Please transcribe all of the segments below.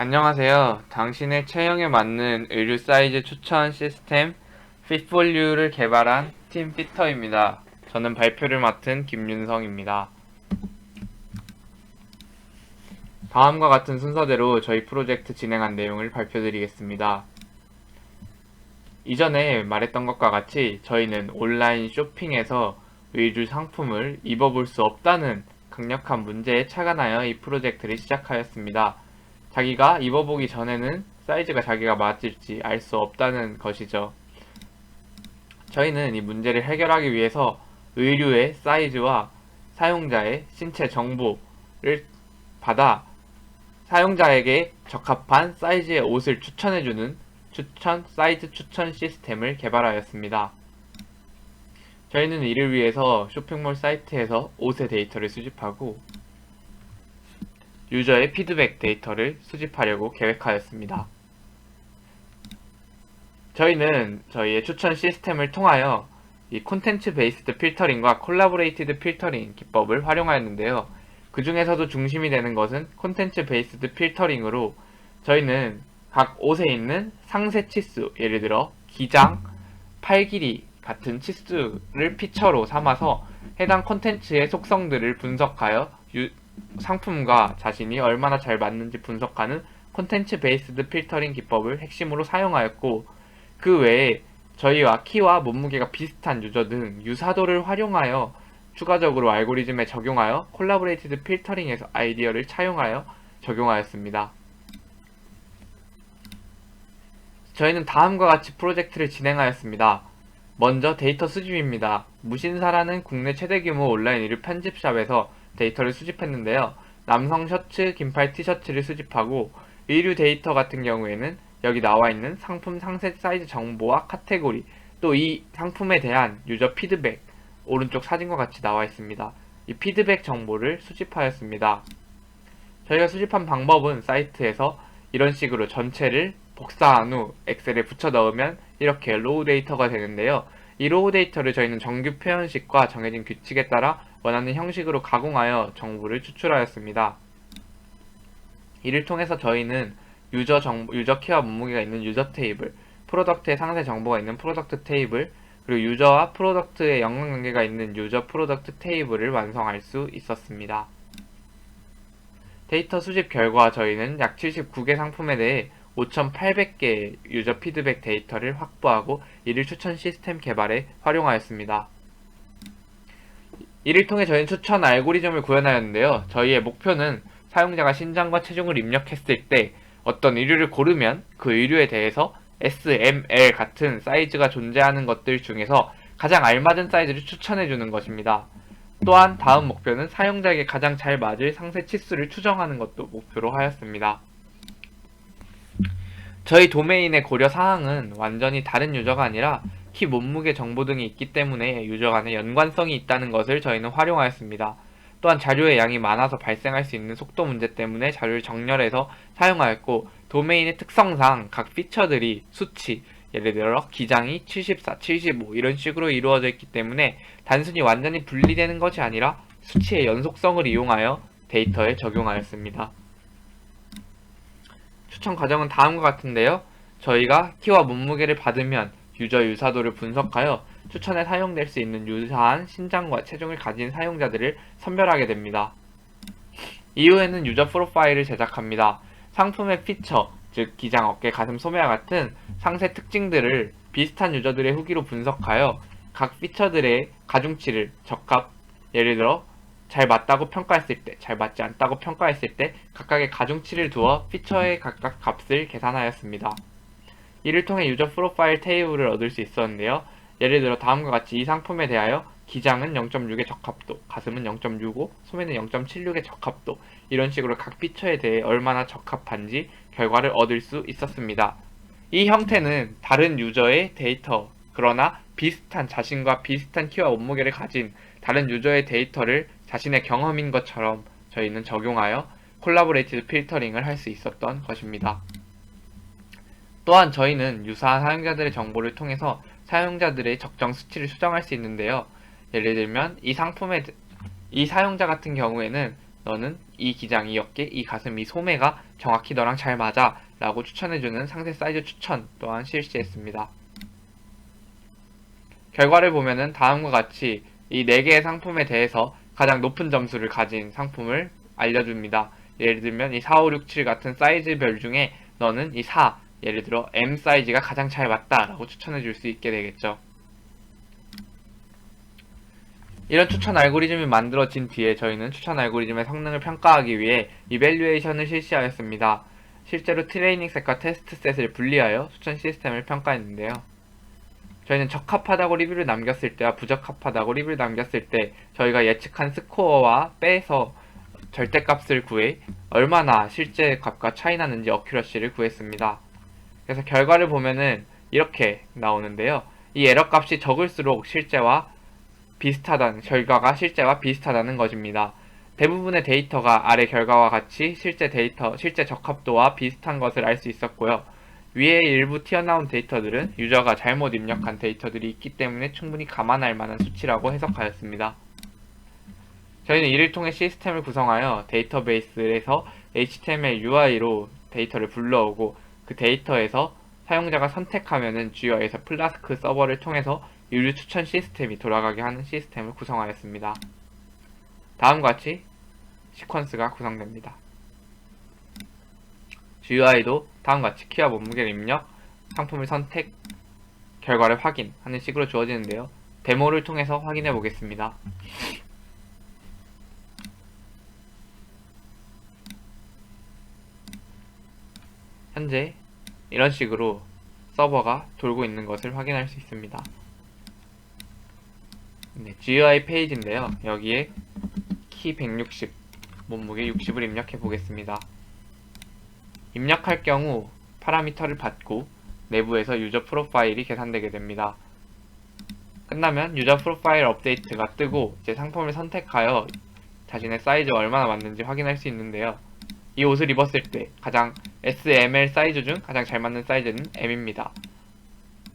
안녕하세요. 당신의 체형에 맞는 의류 사이즈 추천 시스템 핏폴유를 개발한 팀 피터입니다. 저는 발표를 맡은 김윤성입니다. 다음과 같은 순서대로 저희 프로젝트 진행한 내용을 발표드리겠습니다. 이전에 말했던 것과 같이 저희는 온라인 쇼핑에서 의류 상품을 입어볼 수 없다는 강력한 문제에 착안하여 이 프로젝트를 시작하였습니다. 자기가 입어보기 전에는 사이즈가 자기가 맞을지 알 수 없다는 것이죠. 저희는 이 문제를 해결하기 위해서 의류의 사이즈와 사용자의 신체 정보를 받아 사용자에게 적합한 사이즈의 옷을 추천해주는 사이즈 추천 시스템을 개발하였습니다. 저희는 이를 위해서 쇼핑몰 사이트에서 옷의 데이터를 수집하고 유저의 피드백 데이터를 수집하려고 계획하였습니다. 저희는 저희의 추천 시스템을 통하여 이 콘텐츠 베이스드 필터링과 콜라보레이티드 필터링 기법을 활용하였는데요. 그 중에서도 중심이 되는 것은 콘텐츠 베이스드 필터링으로 저희는 각 옷에 있는 상세 치수, 예를 들어 기장, 팔 길이 같은 치수를 피처로 삼아서 해당 콘텐츠의 속성들을 분석하여 상품과 자신이 얼마나 잘 맞는지 분석하는 콘텐츠 베이스드 필터링 기법을 핵심으로 사용하였고, 그 외에 저희와 키와 몸무게가 비슷한 유저 등 유사도를 활용하여 추가적으로 알고리즘에 적용하여 콜라보레이티드 필터링에서 아이디어를 차용하여 적용하였습니다. 저희는 다음과 같이 프로젝트를 진행하였습니다. 먼저 데이터 수집입니다. 무신사라는 국내 최대 규모 온라인 의류 편집샵에서 데이터를 수집했는데요. 남성 셔츠, 긴팔 티셔츠를 수집하고 의류 데이터 같은 경우에는 여기 나와 있는 상품 상세 사이즈 정보와 카테고리, 또 이 상품에 대한 유저 피드백, 오른쪽 사진과 같이 나와 있습니다. 이 피드백 정보를 수집하였습니다. 저희가 수집한 방법은 사이트에서 이런 식으로 전체를 복사한 후 엑셀에 붙여 넣으면 이렇게 로우 데이터가 되는데요. 이 로우 데이터를 저희는 정규 표현식과 정해진 규칙에 따라 원하는 형식으로 가공하여 정보를 추출하였습니다. 이를 통해서 저희는 유저 키와 몸무게가 있는 유저 테이블, 프로덕트의 상세 정보가 있는 프로덕트 테이블, 그리고 유저와 프로덕트의 연관관계가 있는 유저 프로덕트 테이블을 완성할 수 있었습니다. 데이터 수집 결과 저희는 약 79개 상품에 대해 5,800개의 유저 피드백 데이터를 확보하고 이를 추천 시스템 개발에 활용하였습니다. 이를 통해 저희는 추천 알고리즘을 구현하였는데요. 저희의 목표는 사용자가 신장과 체중을 입력했을 때 어떤 의류를 고르면 그 의류에 대해서 S, M, L 같은 사이즈가 존재하는 것들 중에서 가장 알맞은 사이즈를 추천해주는 것입니다. 또한 다음 목표는 사용자에게 가장 잘 맞을 상세 치수를 추정하는 것도 목표로 하였습니다. 저희 도메인의 고려 사항은 완전히 다른 유저가 아니라 키, 몸무게 정보 등이 있기 때문에 유저 간의 연관성이 있다는 것을 저희는 활용하였습니다. 또한 자료의 양이 많아서 발생할 수 있는 속도 문제 때문에 자료를 정렬해서 사용하였고, 도메인의 특성상 각 피처들이 수치, 예를 들어 기장이 74, 75 이런 식으로 이루어져 있기 때문에 단순히 완전히 분리되는 것이 아니라 수치의 연속성을 이용하여 데이터에 적용하였습니다. 추천 과정은 다음과 같은데요. 저희가 키와 몸무게를 받으면 유저 유사도를 분석하여 추천에 사용될 수 있는 유사한 신장과 체중을 가진 사용자들을 선별하게 됩니다. 이후에는 유저 프로파일을 제작합니다. 상품의 피처, 즉 기장, 어깨, 가슴, 소매와 같은 상세 특징들을 비슷한 유저들의 후기로 분석하여 각 피처들의 가중치를 적합, 예를 들어 잘 맞다고 평가했을 때, 잘 맞지 않다고 평가했을 때 각각의 가중치를 두어 피처의 각각 값을 계산하였습니다. 이를 통해 유저 프로파일 테이블을 얻을 수 있었는데요. 예를 들어 다음과 같이 이 상품에 대하여 기장은 0.6의 적합도, 가슴은 0.65, 소매는 0.76의 적합도, 이런 식으로 각 피처에 대해 얼마나 적합한지 결과를 얻을 수 있었습니다. 이 형태는 다른 유저의 데이터, 그러나 자신과 비슷한 키와 몸무게를 가진 다른 유저의 데이터를 자신의 경험인 것처럼 저희는 적용하여 콜라보레이티드 필터링을 할 수 있었던 것입니다. 또한 저희는 유사한 사용자들의 정보를 통해서 사용자들의 적정 수치를 수정할 수 있는데요. 예를 들면 이 사용자 같은 경우에는 너는 이 기장, 이 어깨, 이 가슴, 이 소매가 정확히 너랑 잘 맞아 라고 추천해주는 상세 사이즈 추천 또한 실시했습니다. 결과를 보면은 다음과 같이 이 4개의 상품에 대해서 가장 높은 점수를 가진 상품을 알려줍니다. 예를 들면 이 4, 5, 6, 7 같은 사이즈별 중에 너는 이 4, 예를 들어 M 사이즈가 가장 잘 맞다 라고 추천해 줄 수 있게 되겠죠. 이런 추천 알고리즘이 만들어진 뒤에 저희는 추천 알고리즘의 성능을 평가하기 위해 이밸류에이션을 실시하였습니다. 실제로 트레이닝 셋과 테스트 셋을 분리하여 추천 시스템을 평가했는데요. 저희는 적합하다고 리뷰를 남겼을 때와 부적합하다고 리뷰를 남겼을 때 저희가 예측한 스코어와 빼서 절대값을 구해 얼마나 실제 값과 차이 나는지 어큐러시를 구했습니다. 그래서 결과를 보면은 이렇게 나오는데요. 이 에러 값이 적을수록 결과가 실제와 비슷하다는 것입니다. 대부분의 데이터가 아래 결과와 같이 실제 적합도와 비슷한 것을 알 수 있었고요. 위에 일부 튀어나온 데이터들은 유저가 잘못 입력한 데이터들이 있기 때문에 충분히 감안할 만한 수치라고 해석하였습니다. 저희는 이를 통해 시스템을 구성하여 데이터베이스에서 HTML UI로 데이터를 불러오고 그 데이터에서 사용자가 선택하면은 GUI에서 플라스크 서버를 통해서 유료 추천 시스템이 돌아가게 하는 시스템을 구성하였습니다. 다음과 같이 시퀀스가 구성됩니다. GUI도 다음과 같이 키와 몸무게를 입력, 상품을 선택, 결과를 확인하는 식으로 주어지는데요. 데모를 통해서 확인해 보겠습니다. 현재 이런 식으로 서버가 돌고 있는 것을 확인할 수 있습니다. 네, GUI 페이지인데요. 여기에 키 160, 몸무게 60을 입력해 보겠습니다. 입력할 경우 파라미터를 받고 내부에서 유저 프로파일이 계산되게 됩니다. 끝나면 유저 프로파일 업데이트가 뜨고 이제 상품을 선택하여 자신의 사이즈가 얼마나 맞는지 확인할 수 있는데요. 이 옷을 입었을 때 가장 SML 사이즈 중 가장 잘 맞는 사이즈는 M입니다.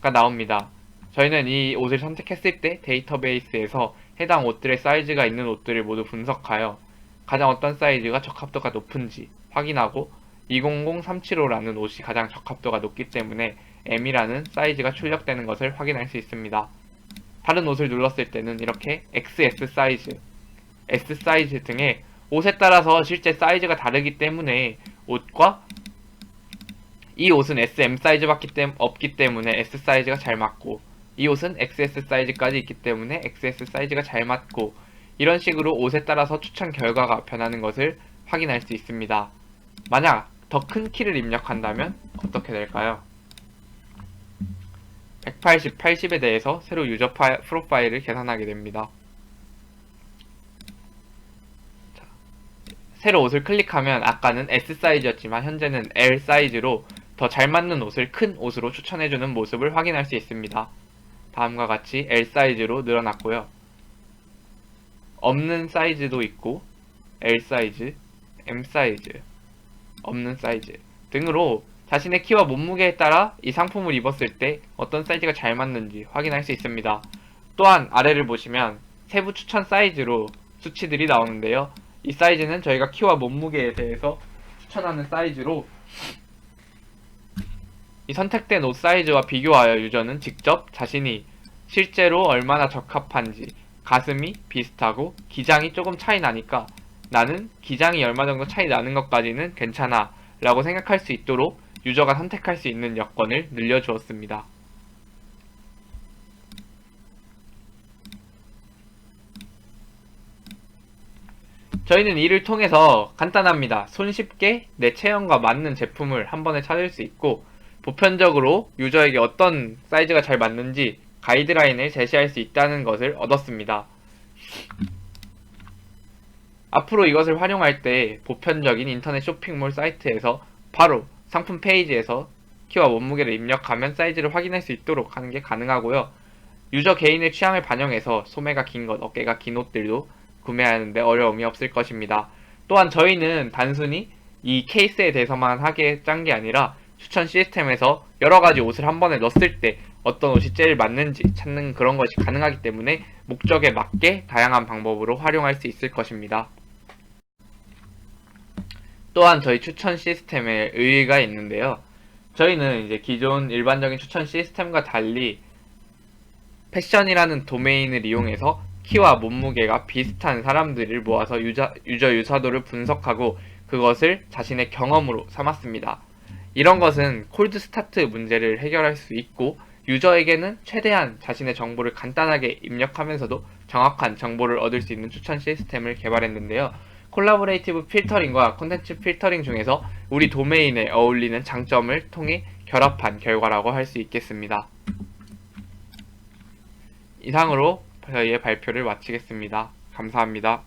가 나옵니다. 저희는 이 옷을 선택했을 때 데이터베이스에서 해당 옷들의 사이즈가 있는 옷들을 모두 분석하여 가장 어떤 사이즈가 적합도가 높은지 확인하고 200375라는 옷이 가장 적합도가 높기 때문에 M이라는 사이즈가 출력되는 것을 확인할 수 있습니다. 다른 옷을 눌렀을 때는 이렇게 XS 사이즈, S 사이즈 등의 옷에 따라서 실제 사이즈가 다르기 때문에 이 옷은 SM 사이즈밖에 없기 때문에 S 사이즈가 잘 맞고 이 옷은 XS 사이즈까지 있기 때문에 XS 사이즈가 잘 맞고 이런 식으로 옷에 따라서 추천 결과가 변하는 것을 확인할 수 있습니다. 만약 더 큰 키를 입력한다면 어떻게 될까요? 180, 80에 대해서 새로 유저 프로파일을 계산하게 됩니다. 자, 새로 옷을 클릭하면 아까는 S 사이즈였지만 현재는 L 사이즈로 더 잘 맞는 옷을 큰 옷으로 추천해주는 모습을 확인할 수 있습니다. 다음과 같이 L 사이즈로 늘어났고요. 없는 사이즈도 있고 L 사이즈, M 사이즈, 없는 사이즈 등으로 자신의 키와 몸무게에 따라 이 상품을 입었을 때 어떤 사이즈가 잘 맞는지 확인할 수 있습니다. 또한 아래를 보시면 세부 추천 사이즈로 수치들이 나오는데요. 이 사이즈는 저희가 키와 몸무게에 대해서 추천하는 사이즈로 이 선택된 옷 사이즈와 비교하여 유저는 직접 자신이 실제로 얼마나 적합한지 가슴이 비슷하고 기장이 조금 차이 나니까 나는 기장이 얼마 정도 차이 나는 것까지는 괜찮아 라고 생각할 수 있도록 유저가 선택할 수 있는 여건을 늘려주었습니다. 저희는 이를 통해서 간단합니다. 손쉽게 내 체형과 맞는 제품을 한 번에 찾을 수 있고 보편적으로 유저에게 어떤 사이즈가 잘 맞는지 가이드라인을 제시할 수 있다는 것을 얻었습니다. 앞으로 이것을 활용할 때 보편적인 인터넷 쇼핑몰 사이트에서 바로 상품 페이지에서 키와 몸무게를 입력하면 사이즈를 확인할 수 있도록 하는 게 가능하고요. 유저 개인의 취향을 반영해서 소매가 긴 것, 어깨가 긴 옷들도 구매하는데 어려움이 없을 것입니다. 또한 저희는 단순히 이 케이스에 대해서만 하게 짠 게 아니라 추천 시스템에서 여러가지 옷을 한 번에 넣었을 때 어떤 옷이 제일 맞는지 찾는 그런 것이 가능하기 때문에 목적에 맞게 다양한 방법으로 활용할 수 있을 것입니다. 또한 저희 추천 시스템에 의의가 있는데요. 저희는 이제 기존 일반적인 추천 시스템과 달리 패션이라는 도메인을 이용해서 키와 몸무게가 비슷한 사람들을 모아서 유저 유사도를 분석하고 그것을 자신의 경험으로 삼았습니다. 이런 것은 콜드 스타트 문제를 해결할 수 있고 유저에게는 최대한 자신의 정보를 간단하게 입력하면서도 정확한 정보를 얻을 수 있는 추천 시스템을 개발했는데요. 콜라보레이티브 필터링과 콘텐츠 필터링 중에서 우리 도메인에 어울리는 장점을 통해 결합한 결과라고 할 수 있겠습니다. 이상으로 저희의 발표를 마치겠습니다. 감사합니다.